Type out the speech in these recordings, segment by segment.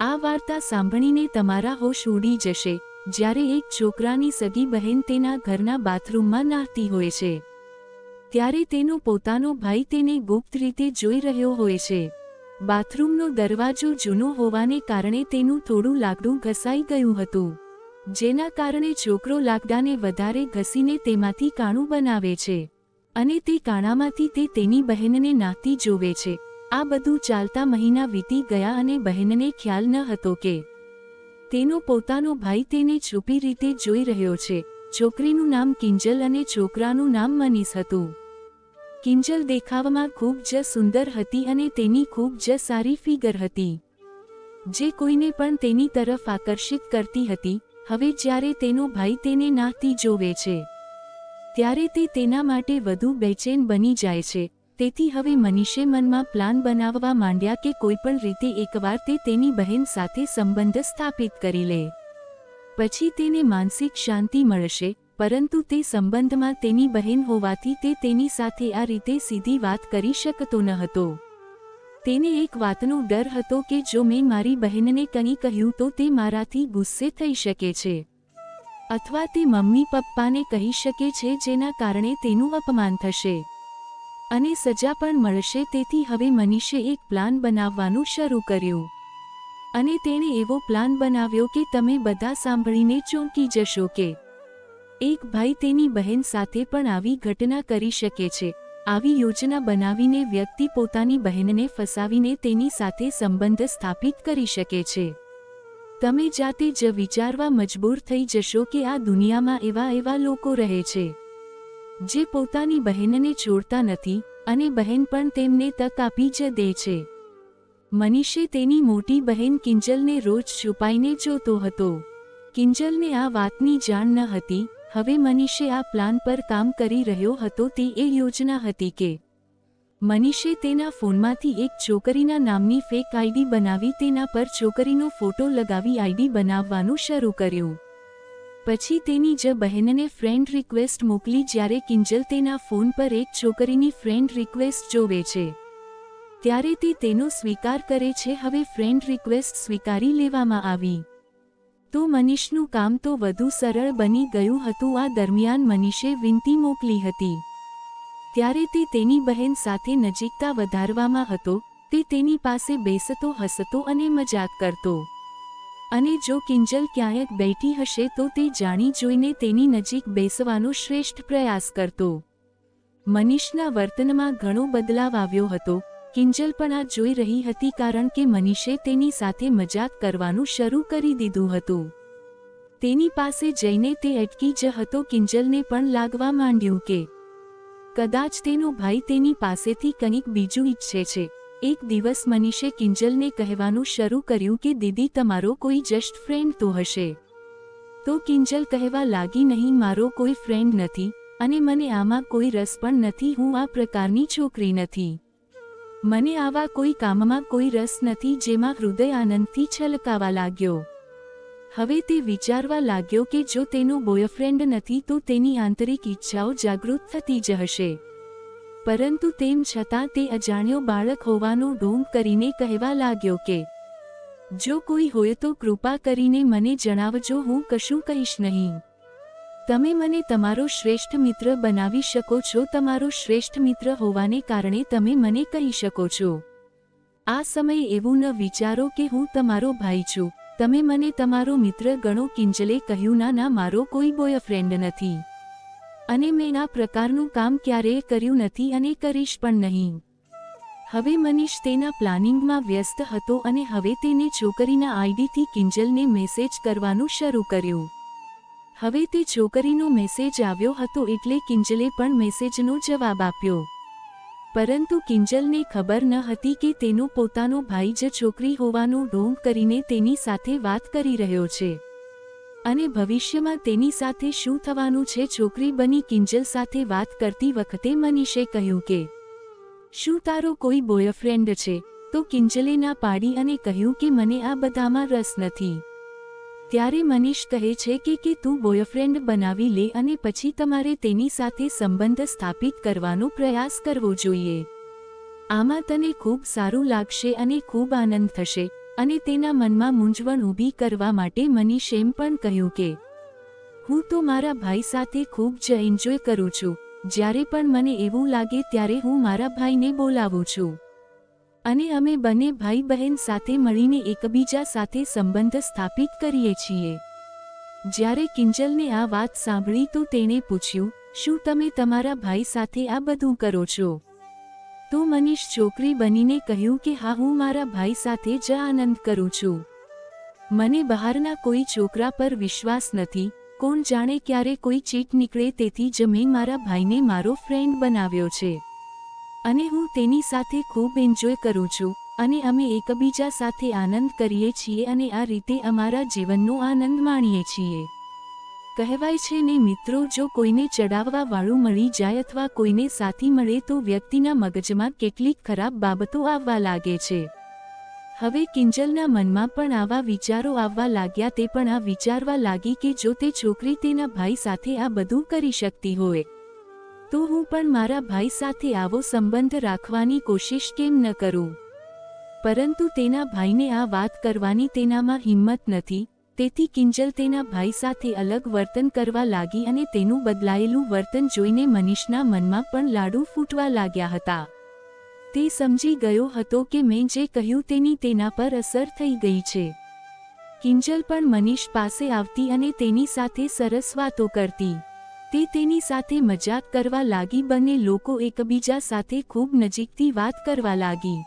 આ વાર્તા સાંભળીને તમારા હોશ ઉડી જશે જ્યારે એક છોકરાની સગી બહેન તેના ઘરના બાથરૂમમાં નહાતી હોય છે ત્યારે તેનો પોતાનો ભાઈ તેને ગુપ્ત રીતે જોઈ રહ્યો હોય છે। બાથરૂમનો દરવાજો જૂનો હોવાને કારણે તેનું થોડું લાકડું ઘસાઈ ગયું હતું, જેના કારણે છોકરો લાકડાને વધારે ઘસીને તેમાંથી કાણું બનાવે છે અને તે કાણામાંથી તે તેની બહેનને નહાતી જોવે છે। આ બધું ચાલતા મહિના વીતી ગયા અને બહેનને ખ્યાલ ન હતો કે તેનો પોતાનો ભાઈ તેને છુપી રીતે જોઈ રહ્યો છે। છોકરીનું નામ કિંજલ અને છોકરાનું નામ મનીષ હતું। કિંજલ દેખાવમાં ખૂબ જ સુંદર હતી અને તેની ખૂબ જ સારી ફિગર હતી, જે કોઈને પણ તેની તરફ આકર્ષિત કરતી હતી। હવે જ્યારે તેનો ભાઈ તેને નહાતી જોવે છે ત્યારે તે તેના માટે વધુ બેચેન બની જાય છે। તેથી હવે મનીષે મનમાં પ્લાન બનાવવા માંડ્યા કે કોઈપણ રીતે એકવાર તે તેની બહેન સાથે સંબંધ સ્થાપિત કરી લે, પછી તેને માનસિક શાંતિ મળશે। પરંતુ તે સંબંધમાં તેની બહેન હોવાથી તે તેની સાથે આ રીતે સીધી વાત કરી શકતો ન હતો। તેને એક વાતનો ડર હતો કે જો મેં મારી બહેનને કંઈ કહ્યું તો તે મારાથી ગુસ્સે થઈ શકે છે અથવા તે મમ્મી પપ્પાને કહી શકે છે, જેના કારણે તેનું અપમાન થશે અને સજા પણ મળશે। તેથી હવે મનીષે એક પ્લાન બનાવવાનું શરૂ કર્યું અને તેણે એવો પ્લાન બનાવ્યો કે તમે બધા સાંભળીને ચોંકી જશો કે એક ભાઈ તેની બહેન સાથે પણ આવી ઘટના કરી શકે છે। આવી યોજના બનાવીને વ્યક્તિ પોતાની બહેનને ફસાવીને તેની સાથે સંબંધ સ્થાપિત કરી શકે છે। તમે જાતે જ વિચારવા મજબૂર થઈ જશો કે આ દુનિયામાં એવા લોકો રહે છે જે પોતાની બહેનને છોડતા નથી અને બહેન પણ તેમને તક આપી જ દે છે। મનીષે તેની મોટી બહેન કિંજલને રોજ છુપાઈને જોતો હતો। કિંજલને આ વાતની જાણ ન હતી। હવે મનીષે આ પ્લાન પર કામ કરી રહ્યો હતો। તે એ યોજના હતી કે મનીષે તેના ફોનમાંથી એક છોકરીના નામની ફેક આઈડી બનાવી તેના પર છોકરીનો ફોટો લગાવી આઈડી બનાવવાનું શરૂ કર્યું। પછી તેની જ બહેનને ફ્રેન્ડ રિક્વેસ્ટ મોકલી। જ્યારે કિંજલ તેના ફોન પર એક છોકરીની ફ્રેન્ડ રિક્વેસ્ટ જોવે છે ત્યારે તે તેનો સ્વીકાર કરે છે। હવે ફ્રેન્ડ રિક્વેસ્ટ સ્વીકારી લેવામાં આવી તો મનીષનું કામ તો વધુ સરળ બની ગયું હતું। આ દરમિયાન મનીષે વિનંતી મોકલી હતી ત્યારે તે તેની બહેન સાથે નજીકતા વધારવામાં હતો। તે તેની પાસે બેસતો, હસતો અને મજાક કરતો અને જો કિંજલ ક્યાંક બેઠી હશે તો તે જાણી જોઈને તેની નજીક બેસવાનો શ્રેષ્ઠ પ્રયાસ કરતો। મનીષના વર્તનમાં ઘણો બદલાવ આવ્યો હતો। કિંજલ પણ આ જોઈ રહી હતી કારણ કે મનીષે તેની સાથે મજાક કરવાનું શરૂ કરી દીધું હતું। તેની પાસે જઈને તે અટકી જ હતો। કિંજલને પણ લાગવા માંડ્યું કે કદાચ તેનો ભાઈ તેની પાસેથી કંઈક બીજું ઈચ્છે છે। એક દિવસ મનીષે કિંજલને કહેવાનું શરૂ કર્યું કે દીદી, તમારો કોઈ જસ્ટ ફ્રેન્ડ તો હશે? તો કિંજલ કહેવા લાગી, નહીં, મારો કોઈ ફ્રેન્ડ નથી અને મને આમાં કોઈ રસ પણ નથી। હું આ પ્રકારની છોકરી નથી। મને આવા કોઈ કામમાં કોઈ રસ નથી। જેમાં હૃદય આનંદથી છલકાવા લાગ્યો। હવે તે વિચારવા લાગ્યો કે જો તેનો બોયફ્રેન્ડ નથી તો તેની આંતરિક ઈચ્છાઓ જાગૃત થતી જ હશે, પરંતુ તેમ છતાં તે અજાણ્યો બાળક હોવાનો ઢોંગ કરીને કહેવા લાગ્યો કે જો કોઈ હોય તો કૃપા કરીને મને જણાવજો, હું કશું કહીશ નહીં। તમે મને તમારો શ્રેષ્ઠ મિત્ર બનાવી શકો છો। તમારો શ્રેષ્ઠ મિત્ર હોવાને કારણે તમે મને કહી શકો છો। આ સમયે એવું ન વિચારો કે હું તમારો ભાઈ છું, તમે મને તમારો મિત્ર ગણો। કિંજલે કહ્યું, ના, મારો કોઈ બોયફ્રેન્ડ નથી અને મેં આ પ્રકારનું કામ ક્યારેય કર્યું નથી અને કરીશ પણ નહીં। હવે મનીષ તેના પ્લાનિંગમાં વ્યસ્ત હતો અને હવે તેને છોકરીના આઈડીથી કિંજલને મેસેજ કરવાનું શરૂ કર્યું। હવે તે છોકરીનો મેસેજ આવ્યો હતો એટલે કિંજલે પણ મેસેજનો જવાબ આપ્યો, પરંતુ કિંજલને ખબર ન હતી કે તેનો પોતાનો ભાઈ જ છોકરી હોવાનો ઢોંગ કરીને તેની સાથે વાત કરી રહ્યો છે અને ભવિષ્યમાં તેની સાથે શું થવાનું છે। છોકરી બની કિંજલ સાથે વાત કરતી વખતે મનીષે કહ્યું કે શું તારો કોઈ બોયફ્રેન્ડ છે? તો કિંજલે ના પાડી અને કહ્યું કે મને આ બધામાં રસ નથી। ત્યારે મનીષ કહે છે કે તું બોયફ્રેન્ડ બનાવી લે અને પછી તમારે તેની સાથે સંબંધ સ્થાપિત કરવાનો પ્રયાસ કરવો જોઈએ। આમાં તને ખૂબ સારું લાગશે અને ખૂબ આનંદ થશે। અને તેના મનમાં મૂંઝવણ ઊભી કરવા માટે મનીષે એમ પણ કહ્યું કે હું તો મારા ભાઈ સાથે ખૂબ જ એન્જોય કરું છું. જ્યારે પણ મને એવું લાગે ત્યારે હું મારા ભાઈને બોલાવું છું અને અમે બંને ભાઈ બહેન સાથે મળીને એકબીજા સાથે સંબંધ સ્થાપિત કરીએ છીએ. જ્યારે કિંજલને આ વાત સાંભળી તો તેણે પૂછ્યું, શું તમે તમારા ભાઈ સાથે આ બધું કરો છો? તો મનીષ છોકરી બનીને કહ્યું કે હા, હું મારા ભાઈ સાથે જ આનંદ કરું છું. મને બહારના કોઈ છોકરા પર વિશ્વાસ નથી. કોણ જાણે ક્યારે કોઈ ચીટ નીકળે, તેથી જ મેં મારા ભાઈને મારો ફ્રેન્ડ બનાવ્યો છે અને હું તેની સાથે ખૂબ એન્જોય કરું છું અને અમે એકબીજા સાથે આનંદ કરીએ છીએ અને આ રીતે અમારા જીવનનો આનંદ માણીએ છીએ. કહેવાય છે ને મિત્રો, જો કોઈને ચડાવવા વાળું મળી જાય અથવા કોઈને સાથી મળે તો વ્યક્તિના મગજમાં કેટલીક ખરાબ બાબતો આવવા લાગે છે. હવે કિંજલના મનમાં પણ આવા વિચારો આવવા લાગ્યા. તે પણ આ વિચારવા લાગી કે જો તે છોકરી તેના ભાઈ સાથે આ બધું કરી શકતી હોય તો હું પણ મારા ભાઈ સાથે આવો સંબંધ રાખવાની કોશિશ કેમ ન કરું? પરંતુ તેના ભાઈને આ વાત કરવાની તેનામાં હિંમત નથી. તેથી કિંજલ તેના ભાઈ સાથે અલગ વર્તન કરવા લાગી અને તેનું બદલાયેલું વર્તન જોઈને મનીષના મનમાં પણ લાડુ ફૂટવા લાગ્યા હતા. તે સમજી ગયો હતો કે મેં જે કહ્યું તેની તેના પર અસર થઈ ગઈ છે. કિંજલ પણ મનીષ પાસે આવતી અને તેની સાથે સરસ વાતો કરતી. તે તેની સાથે મજાક કરવા લાગી. બંને લોકો એકબીજા સાથે ખૂબ નજીકથી વાત કરવા લાગી.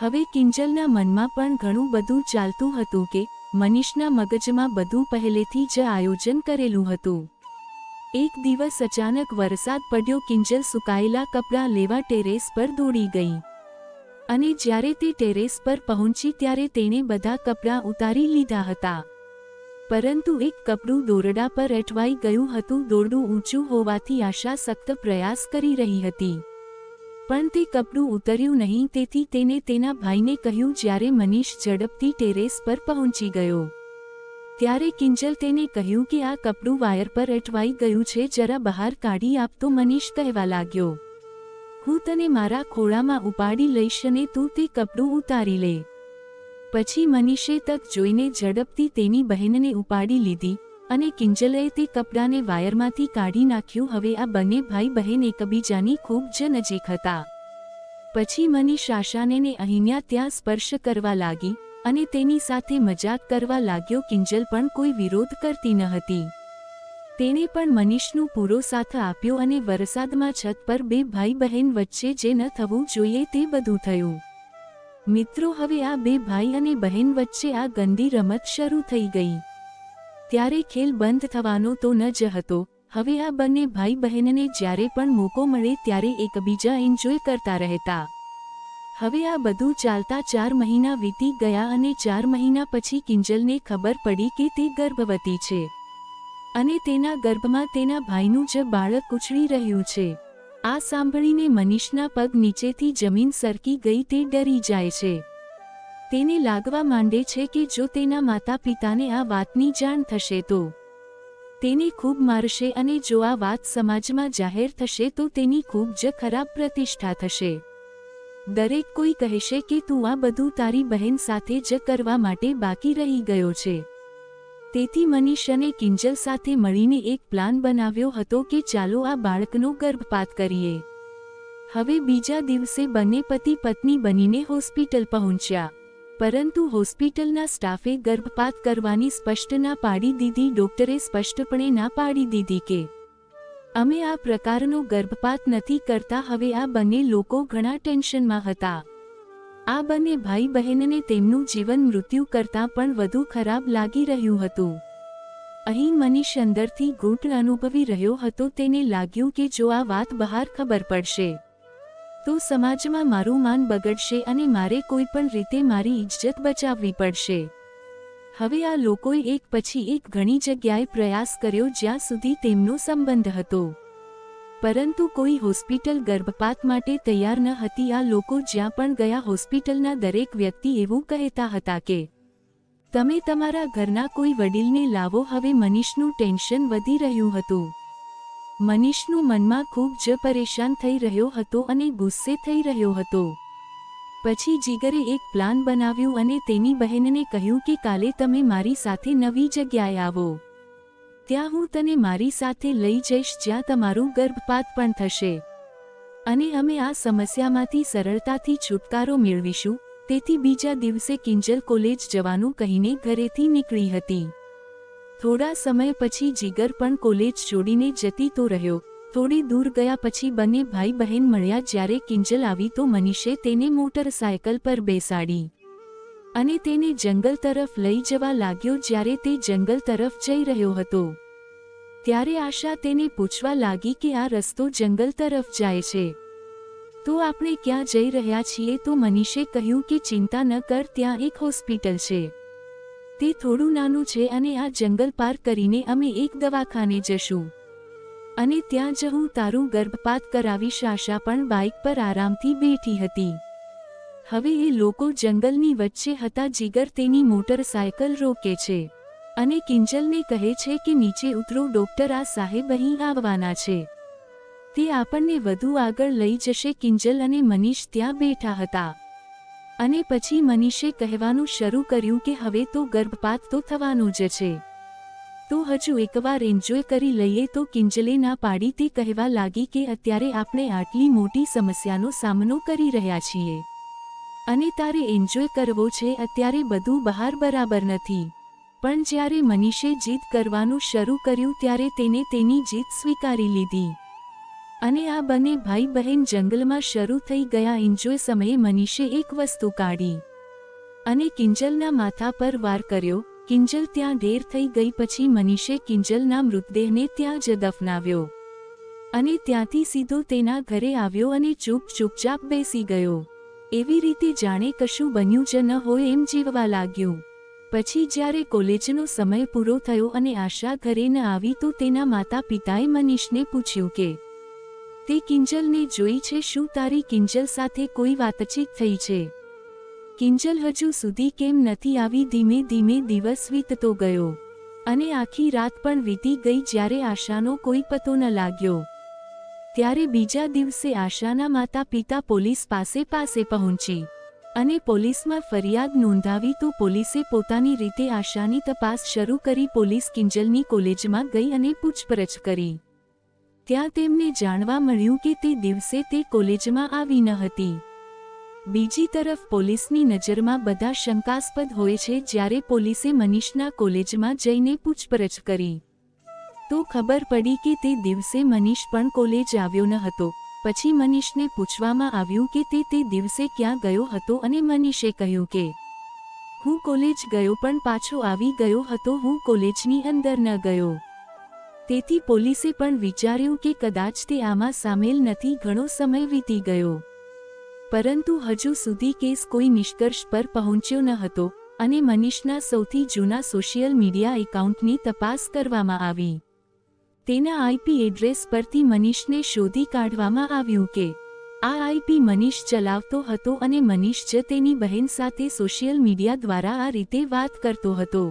હવે કિંજલના મનમાં પણ ઘણું બધું ચાલતું હતું કે મનીષના મગજમાં બધું પહેલેથી જ આયોજન કરેલું હતું. એક દિવસ અચાનક વરસાદ પડ્યો. કિંજલ સુકાયેલા કપડાં લેવા ટેરેસ પર દોડી ગઈ અને જ્યારે તે ટેરેસ પર પહોંચી ત્યારે તેણે બધા કપડાં ઉતારી લીધા હતા. પરંતુ એક કપડું દોરડા પર અટવાઈ ગયું હતું. દોરડું ઊંચું હોવાથી આશા સખ્ત પ્રયાસ કરી રહી હતી પણ તે કપડું ઉતર્યું નહીં. તેથી તેને તેના ભાઈને કહ્યું. જ્યારે મનીષ ઝડપથી ટેરેસ પર પહોંચી ગયો ત્યારે કિંજલ તેને કહ્યું કે આ કપડું વાયર પર અટવાઈ ગયું છે, જરા બહાર કાઢી આપ. તો મનીષ કહેવા લાગ્યો, હું તને મારા ખોળામાં ઉપાડી લઈશ અને તું તે કપડું ઉતારી લે. પછી મનીષે તક જોઈને ઝડપથી તેની બહેનને ઉપાડી લીધી અને કિંજલે તે કપડાને વાયરમાંથી કાઢી નાખ્યું. હવે આ બંને ભાઈ બહેન એકબીજાની ખૂબ જ નજીક હતા. પછી મનીષ આશાને અહીંયા ત્યાં સ્પર્શ કરવા લાગી અને તેની સાથે મજાક કરવા લાગ્યો. કિંજલ પણ કોઈ વિરોધ કરતી ન હતી. તેણે પણ મનીષનો પૂરો સાથ આપ્યો અને વરસાદમાં છત પર બે ભાઈ બહેન વચ્ચે જે ન થવું જોઈએ તે બધું થયું. મિત્રો, હવે આ બે ભાઈ અને બહેન વચ્ચે આ ગંદી રમત શરૂ થઈ ગઈ. ત્યારે ખેલ બંધ થવાનો તો ન જ હતો. હવે આ બંને ભાઈ બહેનને જ્યારે પણ મોકો મળે ત્યારે એકબીજા એન્જોય કરતા રહેતા. હવે આ બધું ચાલતા 4 મહિના વીતી ગયા અને 4 મહિના પછી કિંજલને ખબર પડી કે તે ગર્ભવતી છે અને તેના ગર્ભમાં તેના ભાઈનું જ બાળક ઉછળી રહ્યું છે. આ સાંભળીને મનીષના પગ નીચેથી જમીન સરકી ગઈ. તે ડરી જાય છે. તેને લાગવા માંડે છે કે જો તેના માતા પિતાને આ વાતની જાણ થશે તો તેને ખૂબ મારશે અને જો આ વાત સમાજમાં જાહેર થશે તો તેની ખૂબ જ ખરાબ પ્રતિષ્ઠા થશે. દરેક કોઈ કહેશે કે તું આ બધું તારી બહેન સાથે જ કરવા માટે બાકી રહી ગયો છે. તેથી મનીષ અને કિંજલ સાથે મળીને એક પ્લાન બનાવ્યો હતો કે ચાલો આ બાળકનો ગર્ભપાત કરીએ. હવે બીજા દિવસે બંને પતિ પત્ની બનીને હોસ્પિટલ પહોંચ્યા. પરંતુ હોસ્પિટલના સ્ટાફે ગર્ભપાત કરવાની સ્પષ્ટ ના પાડી દીધી. ડોક્ટરે સ્પષ્ટપણે ના પાડી દીધી કે અમે આ પ્રકારનો ગર્ભપાત નથી કરતા. હવે આ બંને લોકો ઘણા ટેન્શનમાં હતા. આ બંને ભાઈ બહેનને તેમનું જીવન મૃત્યુ કરતાં પણ વધુ ખરાબ લાગી રહ્યું હતું. અહીં મનીષ અંદરથી ઘૂંટ અનુભવી રહ્યો હતો. તેને લાગ્યું કે જો આ વાત બહાર ખબર પડશે તો સમાજમાં મારું માન બગડશે અને મારે કોઈ પણ રીતે મારી ઇજ્જત બચાવવી પડશે. હવે આ લોકોએ એક પછી એક ઘણી જગ્યાએ પ્રયાસ કર્યો જ્યાં સુધી તેમનો સંબંધ હતો, પરંતુ કોઈ હોસ્પિટલ ગર્ભપાત માટે તૈયાર ન હતી. આ લોકો જ્યાં પણ ગયા હોસ્પિટલના દરેક વ્યક્તિ એવું કહેતા હતા કે તમે તમારા ઘરના કોઈ વડીલને લાવો. હવે મનીષનું ટેન્શન વધી રહ્યું હતું. મનીષનું મનમાં ખૂબ જ પરેશાન થઈ રહ્યો હતો અને ગુસ્સે થઈ રહ્યો હતો. પછી જીગરે એક પ્લાન બનાવ્યું અને તેની બહેનને કહ્યું કે કાલે તમે મારી સાથે નવી જગ્યાએ આવો. ત્યાં હું તને મારી સાથે લઈ જઈશ જ્યાં તમારું ગર્ભપાત પણ થશે અને અમે આ સમસ્યામાંથી સરળતાથી છુટકારો મેળવીશું. તેથી બીજા દિવસે કિંજલ કોલેજ જવાનું કહીને ઘરેથી નીકળી હતી. થોડા સમય પછી જીગર પણ કોલેજ છોડીને જતી તો રહ્યો. થોડી દૂર ગયા પછી બંને ભાઈ બહેન મળ્યા. જ્યારે કિંજલ આવી તો મનીષે તેને મોટરસાયકલ પર બેસાડી અને તેને જંગલ તરફ લઈ જવા લાગ્યો. જ્યારે તે જંગલ તરફ જઈ રહ્યો હતો ત્યારે આશા તેને પૂછવા લાગી કે આ રસ્તો જંગલ તરફ જાય છે તો આપણે ક્યાં જઈ રહ્યા છીએ? તો મનીષે કહ્યું કે ચિંતા ન કર, ત્યાં એક હોસ્પિટલ છે. તે થોડું નાનું છે અને આ જંગલ પાર કરીને અમે એક દવાખાને જશું અને ત્યાં જ હું તારું ગર્ભપાત કરાવીશ. આશા પણ બાઇક પર આરામથી બેઠી હતી. હવે એ લોકો જંગલની વચ્ચે હતા. જીગર તેની મોટરસાયકલ રોકે છે અને કિંજલને કહે છે કે નીચે ઉતરો, ડોક્ટર આ સાહેબ અહીં આવવાના છે. તે આપણને વધુ આગળ લઈ જશે. કિંજલ અને મનીષ ત્યાં બેઠા હતા અને પછી મનીષે કહેવાનું શરૂ કર્યું કે હવે તો ગર્ભપાત તો થવાનું જ છે, તો હજુ એકવાર એન્જોય કરી લઈએ. તો કિંજલે ના પાડી. તે કહેવા લાગી કે અત્યારે આપણે આટલી મોટી સમસ્યાનો સામનો કરી રહ્યા છીએ અને તારે એન્જોય કરવો છે. અત્યારે બધું બહાર બરાબર નથી. પણ જ્યારે મનીષે જીદ કરવાનું શરૂ કર્યું ત્યારે તેને તેની જીત સ્વીકારી લીધી અને આ બંને ભાઈ બહેન જંગલમાં શરૂ થઈ ગયા એન્જોય સમયે. મનીષે એક વસ્તુ કાઢી અને કિંજલના માથા પર વાર કર્યો. કિંજલ ત્યાં ઢેર થઈ ગઈ. પછી મનીષે કિંજલના મૃતદેહને ત્યાં જ દફનાવ્યો અને ત્યાંથી સીધો તેના ઘરે આવ્યો અને ચૂપચાપ બેસી ગયો. એવી રીતે જાણે કશું બન્યું જ ન હોય એમ જીવવા લાગ્યું. પછી જ્યારે કોલેજનો સમય પૂરો થયો અને આશા ઘરે ન આવી તો તેના માતા પિતાએ મનીષને પૂછ્યું કે તે કિંજલને જોઈ છે? શું તારી કિંજલ સાથે કોઈ વાતચીત થઈ છે? કિંજલ હજુ સુધી કેમ નથી આવી? ધીમે ધીમે દિવસ વીતતો ગયો અને આખી રાત પણ વીતી ગઈ. જ્યારે આશાનો કોઈ પતો ન લાગ્યો ત્યારે બીજા દિવસે આશાના માતા પિતા પોલીસ પાસે પહોંચી અને પોલીસમાં ફરિયાદ નોંધાવી. તો પોલીસે પોતાની રીતે આશાની તપાસ શરૂ કરી. પોલીસ કિંજલની કોલેજમાં ગઈ અને પૂછપરછ કરી. ત્યાં તેમને જાણવા મળ્યું કે તે દિવસે તે કોલેજમાં આવી ન હતી. બીજી તરફ પોલીસની નજરમાં બધા શંકાસ્પદ હોય છે. જ્યારે પોલીસે મનીષના કોલેજમાં જઈને પૂછપરછ કરી તો ખબર પડી કે તે દિવસે મનીષ પણ કોલેજ આવ્યો ન હતો. પછી મનીષને પૂછવામાં આવ્યું કે તે દિવસે ક્યાં ગયો હતો અને મનીષે કહ્યું કે હું કોલેજ ગયો પણ પાછો આવી ગયો હતો, હું કોલેજની અંદર ન ગયો. તેથી પોલીસે પણ વિચાર્યું કે કદાચ તે આમાં સામેલ નથી. ઘણો સમય વીતી ગયો પરંતુ હજુ સુધી કેસ કોઈ નિષ્કર્ષ પર પહોંચ્યો ન હતો અને મનીષના સૌથી જૂના સોશિયલ મીડિયા એકાઉન્ટની તપાસ કરવામાં આવી. તેના આઈપી એડ્રેસ પરથી મનીષને શોધી કાઢવામાં આવ્યું કે આ આઈપી મનીષ ચલાવતો હતો અને મનીષ જ તેની બહેન સાથે સોશિયલ મીડિયા દ્વારા આ રીતે વાત કરતો હતો.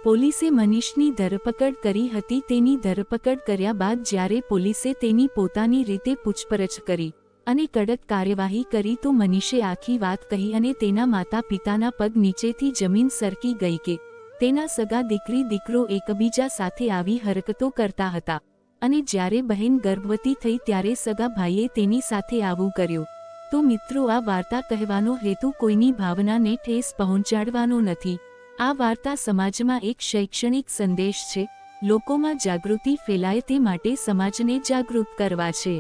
પોલીસે મનીષની ધરપકડ કરી હતી. તેની ધરપકડ કર્યા બાદ જ્યારે પોલીસે તેની પોતાની રીતે પૂછપરછ કરી અને કડક કાર્યવાહી કરી તો મનીષે આખી વાત કહી અને તેના માતા પિતાના પગ નીચેથી જમીન સરકી ગઈ કે તેના સગા દીકરી દીકરો એકબીજા સાથે આવી હરકતો કરતા હતા અને જ્યારે બહેન ગર્ભવતી થઈ ત્યારે સગા ભાઈએ તેની સાથે આવું કર્યું. તો મિત્રો, આ વાર્તા કહેવાનો હેતુ કોઈની ભાવનાને ઠેસ પહોંચાડવાનો નથી. આ વાર્તા સમાજમાં એક શૈક્ષણિક સંદેશ છે. લોકોમાં જાગૃતિ ફેલાય તે માટે સમાજને જાગૃત કરવા છે.